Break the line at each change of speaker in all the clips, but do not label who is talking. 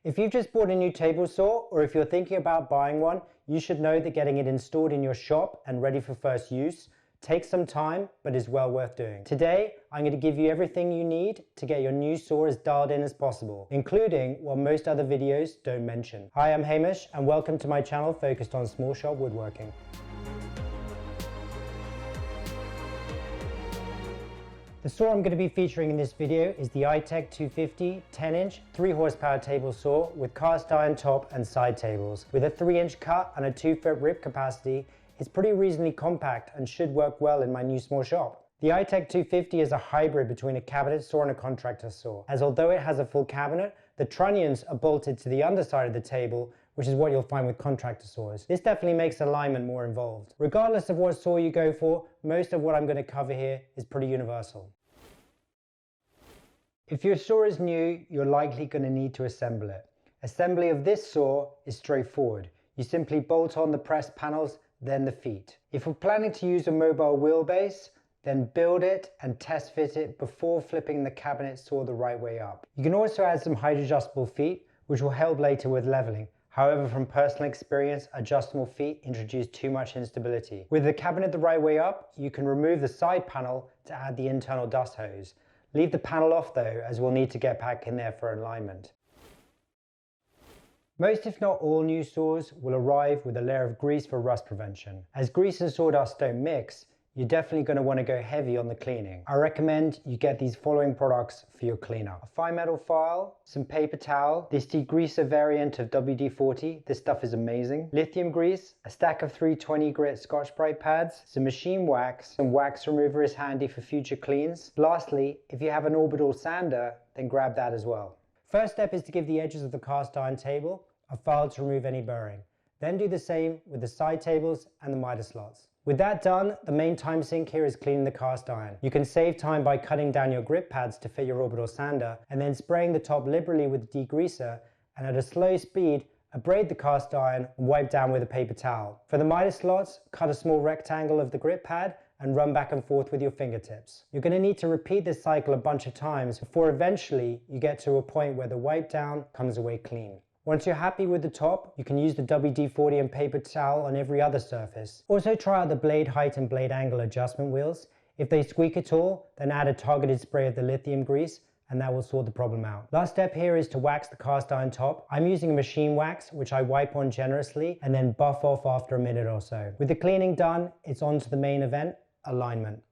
If you've just bought a new table saw, or if you're thinking about buying one, you should know that getting it installed in your shop and ready for first use takes some time, but is well worth doing. Today, I'm going to give you everything you need to get your new saw as dialed in as possible, including what most other videos don't mention. Hi, I'm Hamish, and welcome to my channel focused on small shop woodworking. The saw I'm going to be featuring in this video is the iTech 250 10-inch 3 horsepower table saw with cast iron top and side tables. With a 3-inch cut and a 2-foot rip capacity, it's pretty reasonably compact and should work well in my new small shop. The iTech 250 is a hybrid between a cabinet saw and a contractor saw, as although it has a full cabinet, the trunnions are bolted to the underside of the table, which is what you'll find with contractor saws. This definitely makes alignment more involved. Regardless of what saw you go for, most of what I'm going to cover here is pretty universal. If your saw is new, you're likely going to need to assemble it. Assembly of this saw is straightforward. You simply bolt on the press panels, then the feet. If you're planning to use a mobile wheelbase, then build it and test fit it before flipping the cabinet saw the right way up. You can also add some height adjustable feet, which will help later with leveling. However, from personal experience, adjustable feet introduce too much instability. With the cabinet the right way up, you can remove the side panel to add the internal dust hose. Leave the panel off though, as we'll need to get back in there for alignment. Most if not all new saws will arrive with a layer of grease for rust prevention. As grease and sawdust don't mix, you're definitely going to want to go heavy on the cleaning. I recommend you get these following products for your cleanup: a fine metal file, some paper towel, this degreaser variant of WD-40, this stuff is amazing, lithium grease, a stack of 320 grit Scotch-Brite pads, some machine wax, some wax remover is handy for future cleans. Lastly, if you have an orbital sander, then grab that as well. First step is to give the edges of the cast iron table a file to remove any burring. Then do the same with the side tables and the miter slots. With that done, the main time sink here is cleaning the cast iron. You can save time by cutting down your grip pads to fit your orbital sander and then spraying the top liberally with degreaser, and at a slow speed, abrade the cast iron and wipe down with a paper towel. For the miter slots, cut a small rectangle of the grip pad and run back and forth with your fingertips. You're going to need to repeat this cycle a bunch of times before eventually you get to a point where the wipe down comes away clean. Once you're happy with the top, you can use the WD-40 and paper towel on every other surface. Also try out the blade height and blade angle adjustment wheels. If they squeak at all, then add a targeted spray of the lithium grease and that will sort the problem out. Last step here is to wax the cast iron top. I'm using a machine wax, which I wipe on generously and then buff off after a minute or so. With the cleaning done, it's on to the main event, alignment.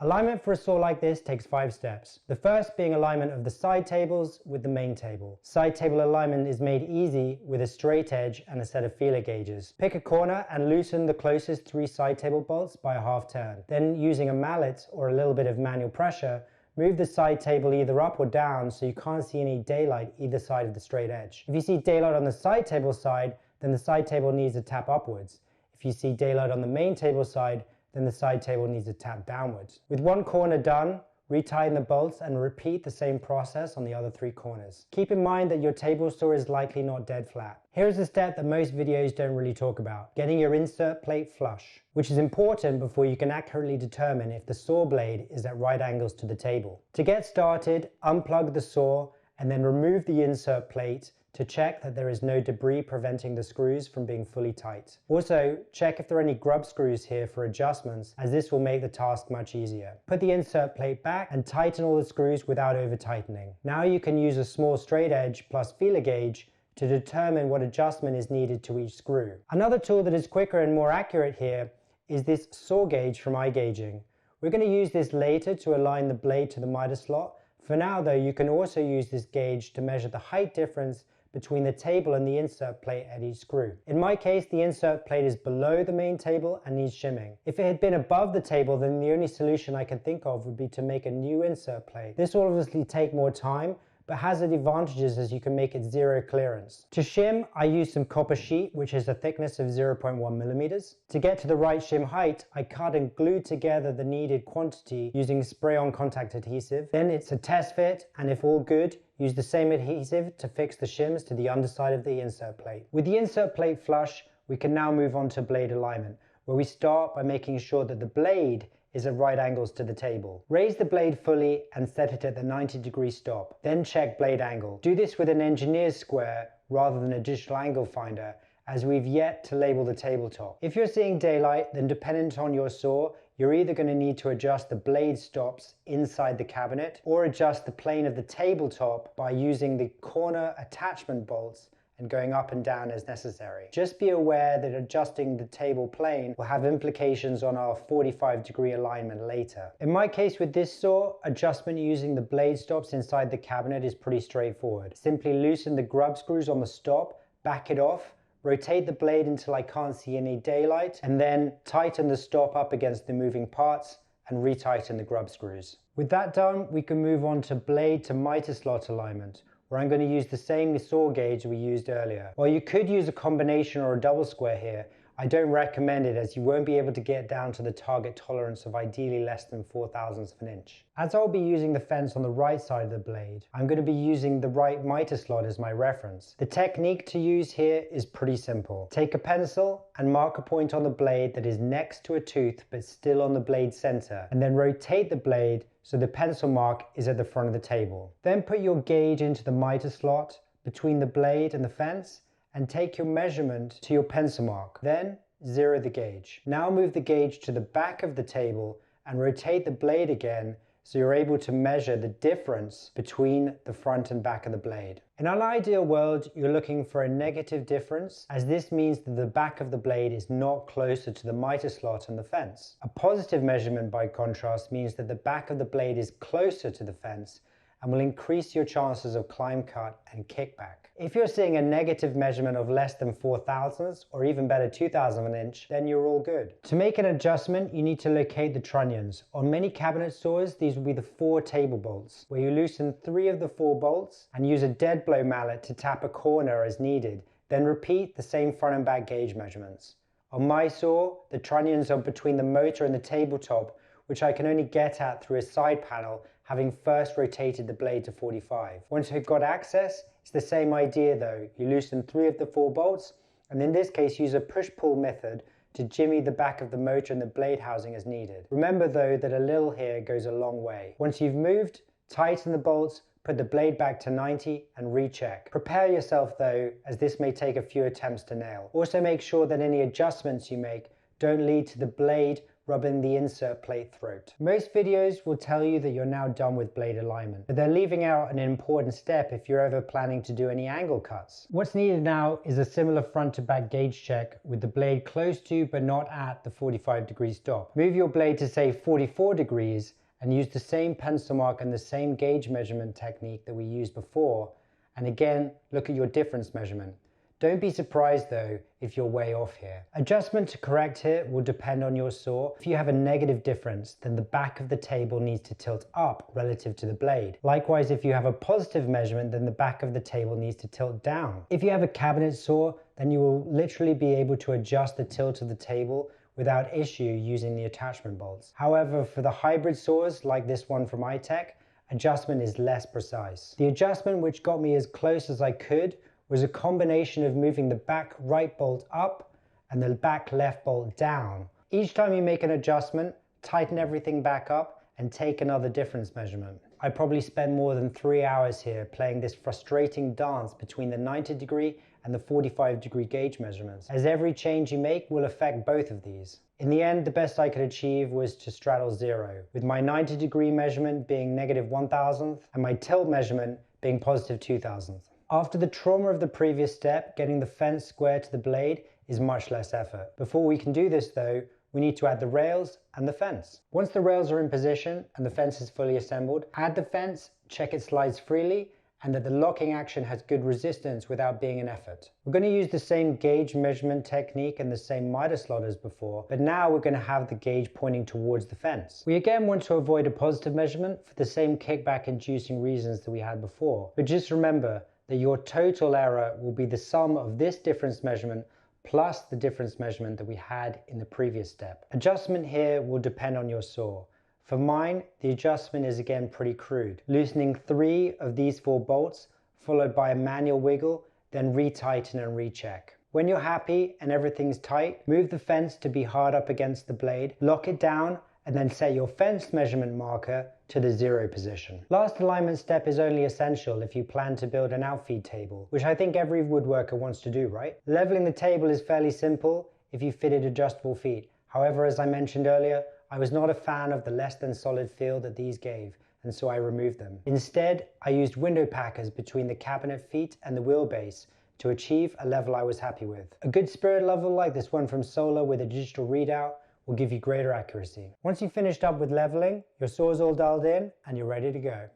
Alignment for a saw like this takes 5 steps. The first being alignment of the side tables with the main table. Side table alignment is made easy with a straight edge and a set of feeler gauges. Pick a corner and loosen the closest 3 side table bolts by a half turn. Then using a mallet or a little bit of manual pressure, move the side table either up or down so you can't see any daylight either side of the straight edge. If you see daylight on the side table side, then the side table needs to tap upwards. If you see daylight on the main table side, then the side table needs to tap downwards. With one corner done, retighten the bolts and repeat the same process on the other 3 corners. Keep in mind that your table saw is likely not dead flat. Here's a step that most videos don't really talk about: getting your insert plate flush, which is important before you can accurately determine if the saw blade is at right angles to the table. To get started, unplug the saw and then remove the insert plate to check that there is no debris preventing the screws from being fully tight. Also, check if there are any grub screws here for adjustments, as this will make the task much easier. Put the insert plate back and tighten all the screws without over tightening. Now you can use a small straight edge plus feeler gauge to determine what adjustment is needed to each screw. Another tool that is quicker and more accurate here is this saw gauge from iGaging. We're going to use this later to align the blade to the miter slot. For now though, you can also use this gauge to measure the height difference between the table and the insert plate at each screw. In my case, the insert plate is below the main table and needs shimming. If it had been above the table, then the only solution I can think of would be to make a new insert plate. This will obviously take more time, but has advantages as you can make it zero clearance. To shim, I use some copper sheet, which is a thickness of 0.1 millimeters. To get to the right shim height, I cut and glued together the needed quantity using spray-on contact adhesive. Then it's a test fit, and if all good, use the same adhesive to fix the shims to the underside of the insert plate. With the insert plate flush, we can now move on to blade alignment, where we start by making sure that the blade is at right angles to the table. Raise the blade fully and set it at the 90-degree stop. Then check blade angle. Do this with an engineer's square rather than a digital angle finder, as we've yet to label the tabletop. If you're seeing daylight, then dependent on your saw, you're either going to need to adjust the blade stops inside the cabinet or adjust the plane of the tabletop by using the corner attachment bolts and going up and down as necessary. Just be aware that adjusting the table plane will have implications on our 45-degree alignment later. In my case with this saw, adjustment using the blade stops inside the cabinet is pretty straightforward. Simply loosen the grub screws on the stop, back it off, rotate the blade until I can't see any daylight, and then tighten the stop up against the moving parts and retighten the grub screws. With that done, we can move on to blade to miter slot alignment, where I'm going to use the same saw gauge we used earlier. While you could use a combination or a double square here, I don't recommend it, as you won't be able to get down to the target tolerance of ideally less than 0.04 of an inch. As I'll be using the fence on the right side of the blade, I'm going to be using the right miter slot as my reference. The technique to use here is pretty simple. Take a pencil and mark a point on the blade that is next to a tooth but still on the blade center, and then rotate the blade so the pencil mark is at the front of the table. Then put your gauge into the miter slot between the blade and the fence and take your measurement to your pencil mark. Then zero the gauge. Now move the gauge to the back of the table and rotate the blade again so you're able to measure the difference between the front and back of the blade. In an ideal world, you're looking for a negative difference, as this means that the back of the blade is not closer to the miter slot and the fence. A positive measurement, by contrast, means that the back of the blade is closer to the fence and will increase your chances of climb cut and kickback. If you're seeing a negative measurement of less than 0.04 or even better 0.02 of an inch, then you're all good. To make an adjustment, you need to locate the trunnions. On many cabinet saws, these will be the 4 table bolts, where you loosen 3 of the 4 bolts and use a dead blow mallet to tap a corner as needed. Then repeat the same front and back gauge measurements. On my saw, the trunnions are between the motor and the tabletop, which I can only get at through a side panel, having first rotated the blade to 45. Once you've got access, it's the same idea though. You loosen 3 of the 4 bolts, and in this case use a push-pull method to jimmy the back of the motor and the blade housing as needed. Remember though that a little here goes a long way. Once you've moved, tighten the bolts, put the blade back to 90 and recheck. Prepare yourself though, as this may take a few attempts to nail. Also make sure that any adjustments you make don't lead to the blade rubbing the insert plate throat. Most videos will tell you that you're now done with blade alignment, but they're leaving out an important step if you're ever planning to do any angle cuts. What's needed now is a similar front to back gauge check with the blade close to but not at the 45-degree stop. Move your blade to say 44 degrees and use the same pencil mark and the same gauge measurement technique that we used before, and again look at your difference measurement. Don't be surprised though if you're way off here. Adjustment to correct here will depend on your saw. If you have a negative difference, then the back of the table needs to tilt up relative to the blade. Likewise, if you have a positive measurement, then the back of the table needs to tilt down. If you have a cabinet saw, then you will literally be able to adjust the tilt of the table without issue using the attachment bolts. However, for the hybrid saws like this one from iTech, adjustment is less precise. The adjustment which got me as close as I could was a combination of moving the back right bolt up and the back left bolt down. Each time you make an adjustment, tighten everything back up and take another difference measurement. I probably spent more than 3 hours here playing this frustrating dance between the 90-degree and the 45-degree gauge measurements, as every change you make will affect both of these. In the end, the best I could achieve was to straddle 0, with my 90-degree measurement being -1,000th and my tilt measurement being +2,000th. After the trauma of the previous step, getting the fence square to the blade is much less effort. Before we can do this though, we need to add the rails and the fence. Once the rails are in position and the fence is fully assembled, add the fence, check it slides freely, and that the locking action has good resistance without being an effort. We're going to use the same gauge measurement technique and the same miter slot as before, but now we're going to have the gauge pointing towards the fence. We again want to avoid a positive measurement for the same kickback inducing reasons that we had before, but just remember that your total error will be the sum of this difference measurement plus the difference measurement that we had in the previous step. Adjustment here will depend on your saw. For mine, the adjustment is again pretty crude. Loosening 3 of these 4 bolts, followed by a manual wiggle, then retighten and recheck. When you're happy and everything's tight, move the fence to be hard up against the blade, lock it down, and then set your fence measurement marker to the 0 position. Last alignment step is only essential if you plan to build an outfeed table, which I think every woodworker wants to do, right? Leveling the table is fairly simple if you fitted adjustable feet. However, as I mentioned earlier, I was not a fan of the less than solid feel that these gave, and so I removed them. Instead, I used window packers between the cabinet feet and the wheelbase to achieve a level I was happy with. A good spirit level like this one from Solar with a digital readout will give you greater accuracy. Once you've finished up with leveling, your saw's all dialed in and you're ready to go.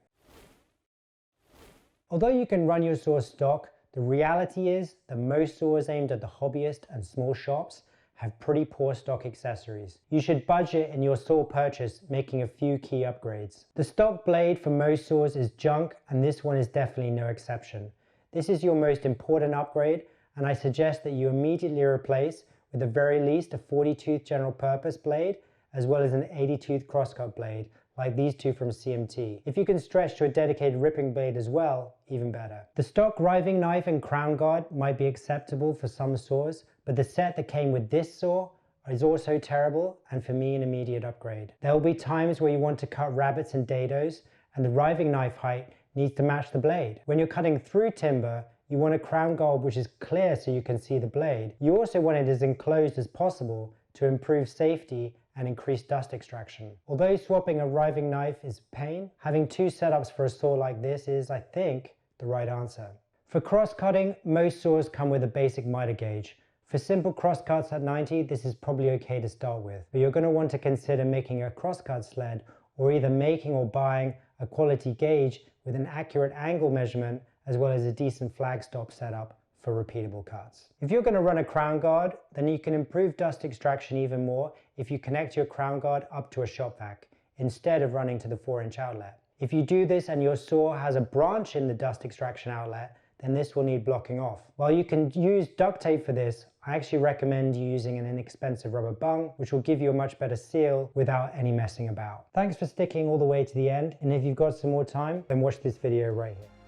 Although you can run your saw stock, the reality is that most saws aimed at the hobbyist and small shops have pretty poor stock accessories. You should budget in your saw purchase, making a few key upgrades. The stock blade for most saws is junk, and this one is definitely no exception. This is your most important upgrade, and I suggest that you immediately replace with the very least a 40-tooth general purpose blade, as well as an 80-tooth crosscut blade, like these two from CMT. If you can stretch to a dedicated ripping blade as well, even better. The stock riving knife and crown guard might be acceptable for some saws, but the set that came with this saw is also terrible, and for me an immediate upgrade. There will be times where you want to cut rabbits and dados, and the riving knife height needs to match the blade. When you're cutting through timber, you want a crown guard which is clear so you can see the blade. You also want it as enclosed as possible to improve safety and increase dust extraction. Although swapping a riving knife is a pain, having two setups for a saw like this is, I think, the right answer. For cross-cutting, most saws come with a basic miter gauge. For simple cross-cuts at 90, this is probably okay to start with, but you're going to want to consider making a cross-cut sled, or either making or buying a quality gauge with an accurate angle measurement as well as a decent flag stop setup for repeatable cuts. If you're going to run a crown guard, then you can improve dust extraction even more if you connect your crown guard up to a shop vac instead of running to the 4-inch outlet. If you do this and your saw has a branch in the dust extraction outlet, then this will need blocking off. While you can use duct tape for this, I actually recommend you using an inexpensive rubber bung, which will give you a much better seal without any messing about. Thanks for sticking all the way to the end, and if you've got some more time, then watch this video right here.